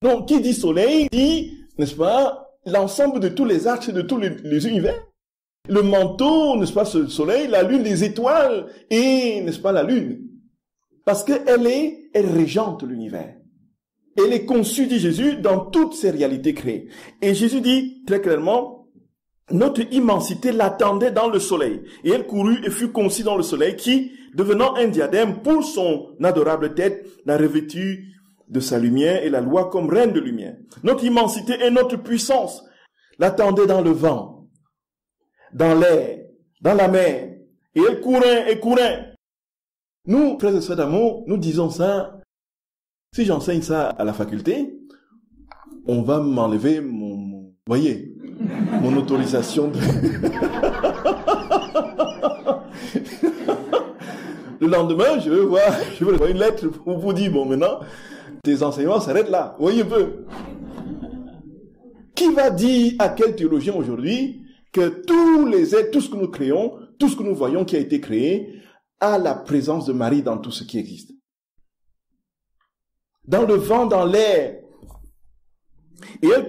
Speaker 1: Donc, qui dit soleil, dit, n'est-ce pas, l'ensemble de tous les astres, de tous les univers. Le manteau, n'est-ce pas, ce soleil, la lune, les étoiles, et, n'est-ce pas, la lune. Parce elle régente l'univers. Elle est conçue, dit Jésus, dans toutes ses réalités créées. Et Jésus dit, très clairement, notre immensité l'attendait dans le soleil. Et elle courut et fut conçue dans le soleil, qui, devenant un diadème pour son adorable tête, l'a revêtue de sa lumière et la loi comme reine de lumière. Notre immensité et notre puissance l'attendaient dans le vent, dans l'air, dans la mer. Et elle courait et courait. Nous, frères et sœurs d'amour, nous disons ça. Si j'enseigne ça à la faculté, on va m'enlever mon autorisation de... Le lendemain, je vais voir une lettre pour vous dire, bon, maintenant, tes enseignements s'arrêtent là. Vous voyez un peu. Qui va dire à quel théologien aujourd'hui que tous les êtres, tout ce que nous créons, tout ce que nous voyons qui a été créé, a la présence de Marie dans tout ce qui existe? Dans le vent, dans l'air. Et elle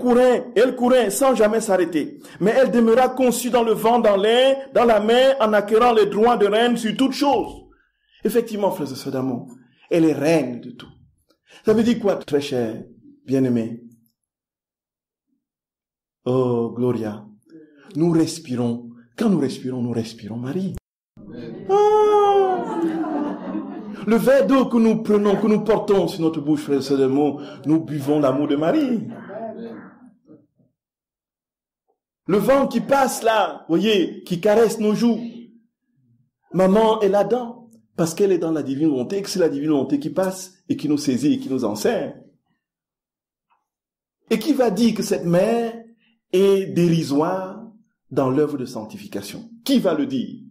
Speaker 1: courait sans jamais s'arrêter. Mais elle demeura conçue dans le vent, dans l'air, dans la mer, en acquérant les droits de reine sur toutes choses. Effectivement, frères et sœurs d'amour, elle est reine de tout. Ça veut dire quoi, très cher, bien-aimé? Oh, Gloria. Nous respirons. Quand nous respirons Marie. Ah! Le verre d'eau que nous prenons, que nous portons sur notre bouche, frères et sœurs d'amour, nous buvons l'amour de Marie. Le vent qui passe là, voyez, qui caresse nos joues. Maman est là-dedans, parce qu'elle est dans la divine volonté, que c'est la divine volonté qui passe et qui nous saisit et qui nous enseigne. Et qui va dire que cette mère est dérisoire dans l'œuvre de sanctification? Qui va le dire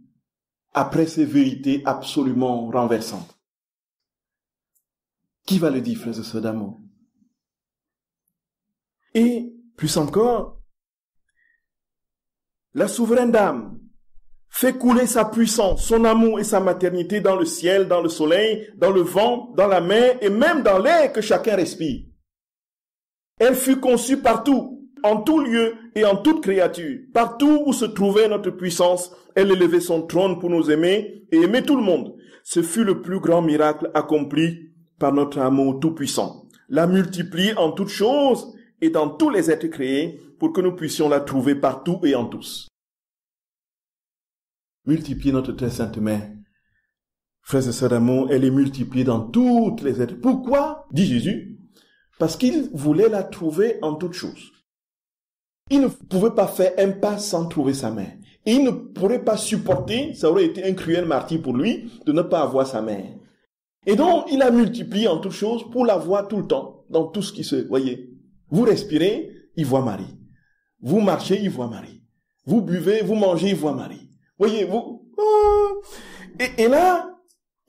Speaker 1: après ces vérités absolument renversantes? Qui va le dire, frères et sœurs d'amour? Et plus encore, la souveraine dame fait couler sa puissance, son amour et sa maternité dans le ciel, dans le soleil, dans le vent, dans la mer et même dans l'air que chacun respire. Elle fut conçue partout, en tout lieu et en toute créature. Partout où se trouvait notre puissance, elle élevait son trône pour nous aimer et aimer tout le monde. Ce fut le plus grand miracle accompli par notre amour tout-puissant. La multiplier en toutes choses et dans tous les êtres créés pour que nous puissions la trouver partout et en tous. Multiplier notre très sainte mère. Frères et sœurs d'amour, elle est multipliée dans toutes les êtres. Pourquoi, dit Jésus? Parce qu'il voulait la trouver en toutes choses. Il ne pouvait pas faire un pas sans trouver sa mère. Et il ne pourrait pas supporter, ça aurait été un cruel martyre pour lui, de ne pas avoir sa mère. Et donc, il a multiplié en toutes choses pour la voir tout le temps, dans tout ce qui se... Voyez, vous respirez, il voit Marie. Vous marchez, il voit Marie. Vous buvez, vous mangez, il voit Marie. Voyez, vous... Et là,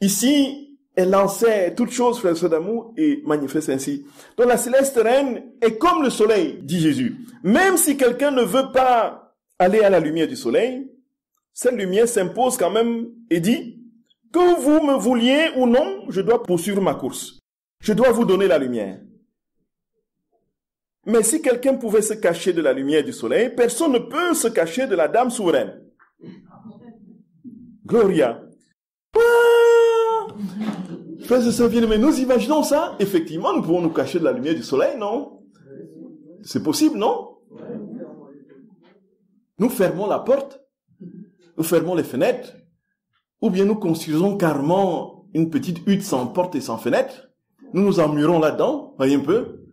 Speaker 1: Ici, elle enseigne toutes choses, frères et sœurs d'amour, et manifeste ainsi. Donc la céleste reine est comme le soleil, dit Jésus. Même si quelqu'un ne veut pas aller à la lumière du soleil, cette lumière s'impose quand même et dit, que vous me vouliez ou non, je dois poursuivre ma course. Je dois vous donner la lumière. Mais si quelqu'un pouvait se cacher de la lumière du soleil, personne ne peut se cacher de la dame souveraine. Gloria. Frères et sœurs bien-aimés, nous imaginons ça. Effectivement, nous pouvons nous cacher de la lumière du soleil, non? C'est possible, non? Nous fermons la porte, nous fermons les fenêtres, ou bien nous construisons carrément une petite hutte sans porte et sans fenêtre. Nous nous emmurons là-dedans, voyez un peu.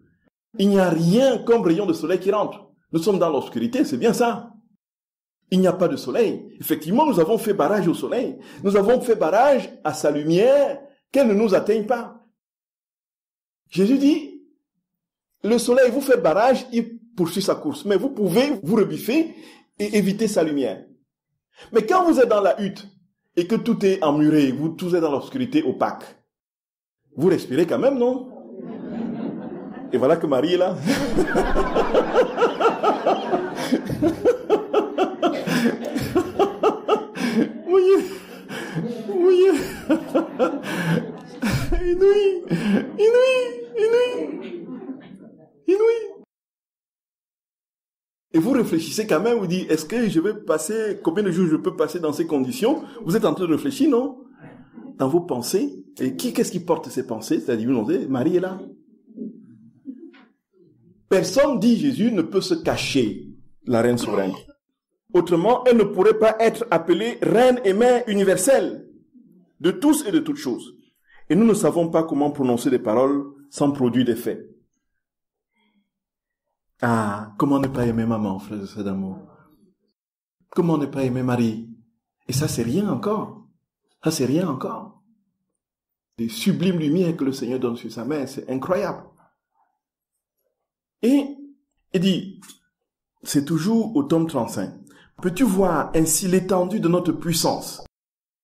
Speaker 1: Il n'y a rien comme rayon de soleil qui rentre. Nous sommes dans l'obscurité, c'est bien ça. Il n'y a pas de soleil. Effectivement, nous avons fait barrage au soleil. Nous avons fait barrage à sa lumière, qu'elle ne nous atteigne pas. Jésus dit, le soleil vous fait barrage, il poursuit sa course. Mais vous pouvez vous rebiffer et éviter sa lumière. Mais quand vous êtes dans la hutte et que tout est emmuré, tout est dans l'obscurité opaque, vous respirez quand même, non? Et voilà que Marie est là. Voyez. Inouï. Et vous réfléchissez quand même, vous dites, est-ce que je vais passer, combien de jours je peux passer dans ces conditions? Vous êtes en train de réfléchir, non? Dans vos pensées. Et qu'est-ce qui porte ces pensées? C'est-à-dire, Marie est là. Personne, dit Jésus, ne peut se cacher, la reine souveraine. Autrement, elle ne pourrait pas être appelée reine et mère universelle de tous et de toutes choses. Et nous ne savons pas comment prononcer des paroles sans produire des faits. Ah, comment ne pas aimer maman, frères et sœurs d'amour? Comment ne pas aimer Marie? Et ça, c'est rien encore. Ça, c'est rien encore. Des sublimes lumières que le Seigneur donne sur sa mère, c'est incroyable. Et il dit, c'est toujours au tome 35, peux-tu voir ainsi l'étendue de notre puissance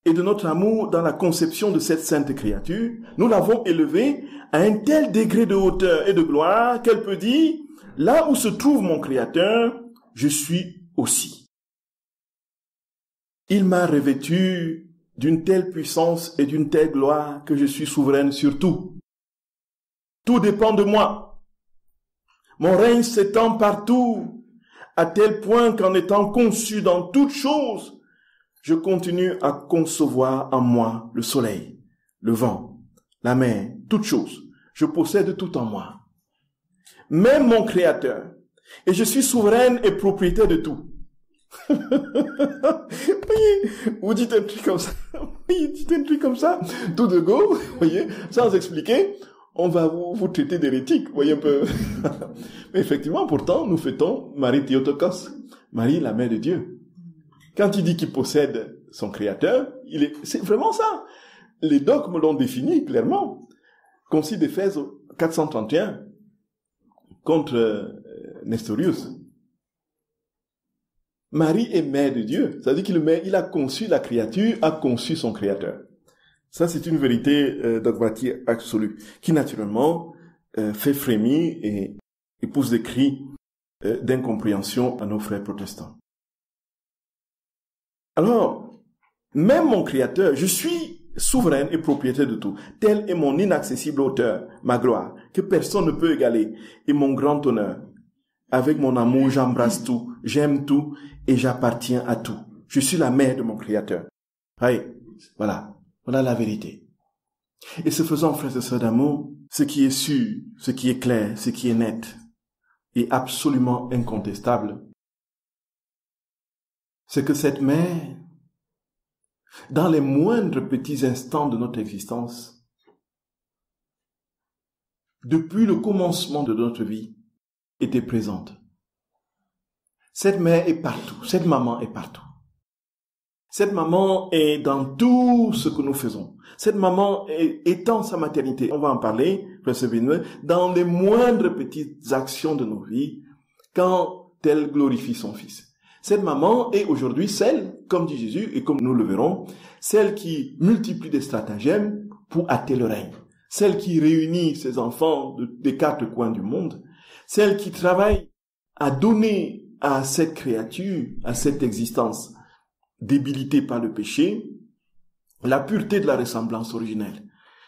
Speaker 1: et de notre amour dans la conception de cette sainte créature? Nous l'avons élevée à un tel degré de hauteur et de gloire qu'elle peut dire, là où se trouve mon Créateur, je suis aussi. Il m'a revêtu d'une telle puissance et d'une telle gloire que je suis souveraine sur tout. Tout dépend de moi. Mon règne s'étend partout, à tel point qu'en étant conçu dans toutes choses, je continue à concevoir en moi le soleil, le vent, la mer, toutes choses. Je possède tout en moi. Même mon Créateur. Et je suis souveraine et propriétaire de tout. Voyez, vous dites un truc comme ça. Dites un truc comme ça, tout de go, voyez, sans expliquer. On va vous traiter d'hérétique, voyez un peu. Mais effectivement, pourtant, nous fêtons Marie Théotokos, Marie, la mère de Dieu. Quand il dit qu'il possède son Créateur, c'est vraiment ça. Les dogmes l'ont défini clairement. Concile d'Éphèse 431, contre Nestorius. Marie est mère de Dieu. Ça veut dire qu'il a conçu la créature, a conçu son Créateur. Ça, c'est une vérité dogmatique absolue, qui naturellement fait frémir et pousse des cris d'incompréhension à nos frères protestants. Alors, même mon Créateur, je suis souveraine et propriétaire de tout. Tel est mon inaccessible auteur, ma gloire, que personne ne peut égaler, et mon grand honneur. Avec mon amour, j'embrasse tout, j'aime tout, et j'appartiens à tout. Je suis la mère de mon Créateur. Oui, voilà. Voilà la vérité. Et ce faisant, frères et sœurs d'amour, ce qui est sûr, ce qui est clair, ce qui est net, et absolument incontestable, c'est que cette mère, dans les moindres petits instants de notre existence, depuis le commencement de notre vie, était présente. Cette mère est partout, cette maman est partout. Cette maman est dans tout ce que nous faisons. Cette maman étend sa maternité. On va en parler, dans les moindres petites actions de nos vies, quand elle glorifie son Fils. Cette maman est aujourd'hui celle, comme dit Jésus, et comme nous le verrons, celle qui multiplie des stratagèmes pour hâter le règne, celle qui réunit ses enfants des quatre coins du monde, celle qui travaille à donner à cette créature, à cette existence débilitée par le péché, la pureté de la ressemblance originelle.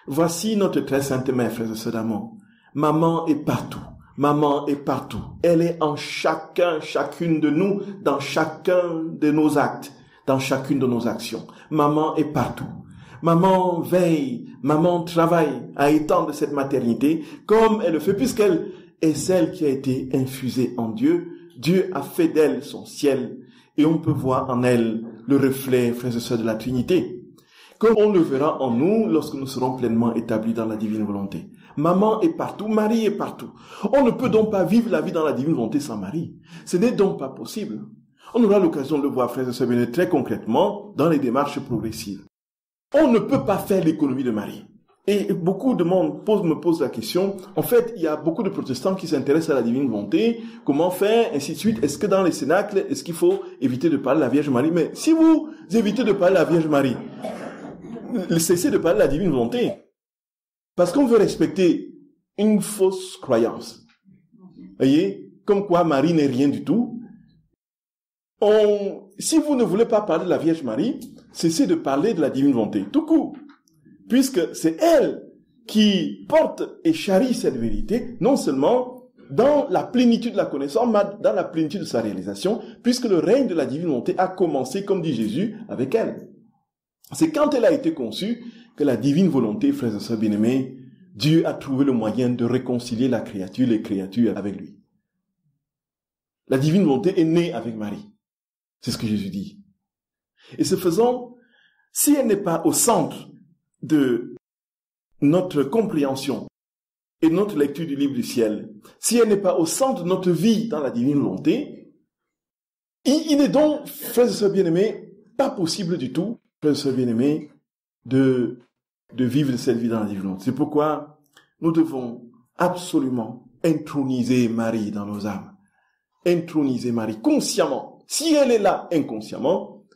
Speaker 1: Voici notre très sainte mère, frères et sœurs d'amour. Maman est partout. Maman est partout. Elle est en chacune de nous, dans chacun de nos actes, dans chacune de nos actions. Maman est partout. Maman veille, maman travaille à étendre cette maternité comme elle le fait, puisqu'elle est celle qui a été infusée en Dieu. Dieu a fait d'elle son ciel et on peut voir en elle le reflet, frères et sœurs, de la Trinité, comme on le verra en nous lorsque nous serons pleinement établis dans la divine volonté. Maman est partout, Marie est partout. On ne peut donc pas vivre la vie dans la divine volonté sans Marie. Ce n'est donc pas possible. On aura l'occasion de le voir, frères et sœurs, très concrètement dans les démarches progressives. On ne peut pas faire l'économie de Marie. Et beaucoup de monde me pose la question, en fait, il y a beaucoup de protestants qui s'intéressent à la divine volonté, comment faire, ainsi de suite. Est-ce que dans les cénacles, est-ce qu'il faut éviter de parler de la Vierge Marie? Mais si vous évitez de parler de la Vierge Marie, cessez de parler de la divine volonté. Parce qu'on veut respecter une fausse croyance. Voyez, comme quoi Marie n'est rien du tout. Si vous ne voulez pas parler de la Vierge Marie, cessez de parler de la divine volonté, tout court. Puisque c'est elle qui porte et charrie cette vérité, non seulement dans la plénitude de la connaissance, mais dans la plénitude de sa réalisation, puisque le règne de la divine volonté a commencé, comme dit Jésus, avec elle. C'est quand elle a été conçue que la divine volonté, frères et sœurs bien-aimés, Dieu a trouvé le moyen de réconcilier la créature, les créatures avec lui. La divine volonté est née avec Marie. C'est ce que Jésus dit. Et ce faisant, si elle n'est pas au centre de notre compréhension et de notre lecture du livre du ciel, si elle n'est pas au centre de notre vie dans la divine volonté, il n'est donc, frères et sœurs bien-aimés, pas possible du tout, frères et sœurs bien-aimés, de vivre cette vie dans la divine volonté. C'est pourquoi nous devons absolument introniser Marie dans nos âmes. Introniser Marie consciemment. Si elle est là inconsciemment,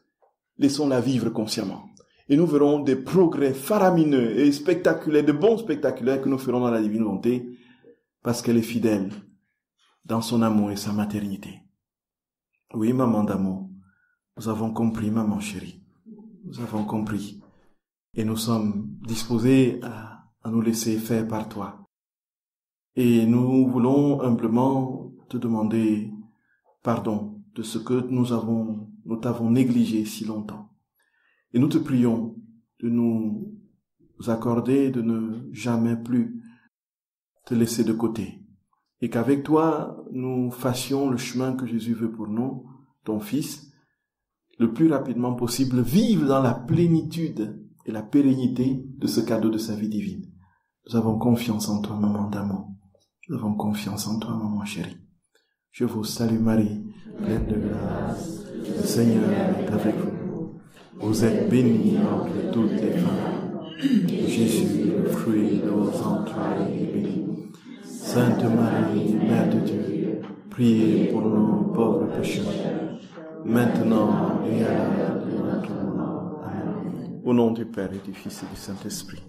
Speaker 1: laissons-la vivre consciemment. Et nous verrons des progrès faramineux et spectaculaires, de bons spectaculaires que nous ferons dans la divine volonté, parce qu'elle est fidèle dans son amour et sa maternité. Oui, maman d'amour, nous avons compris, maman chérie. Nous avons compris. Et nous sommes disposés à nous laisser faire par toi. Et nous voulons humblement te demander pardon de ce que nous t'avons négligé si longtemps. Et nous te prions de nous accorder de ne jamais plus te laisser de côté. Et qu'avec toi, nous fassions le chemin que Jésus veut pour nous, ton Fils, le plus rapidement possible, vivre dans la plénitude et la pérennité de ce cadeau de sa vie divine. Nous avons confiance en toi, maman d'amour. Nous avons confiance en toi, maman chérie. Je vous salue Marie, pleine de grâce. Le Seigneur est avec vous. Vous êtes bénie entre toutes les femmes. Jésus, le fruit de vos entrailles, est béni. Sainte Marie, Mère de Dieu, priez pour nous pauvres pécheurs, maintenant et à l'heure de notre mort. Amen. Au nom du Père et du Fils et du Saint-Esprit.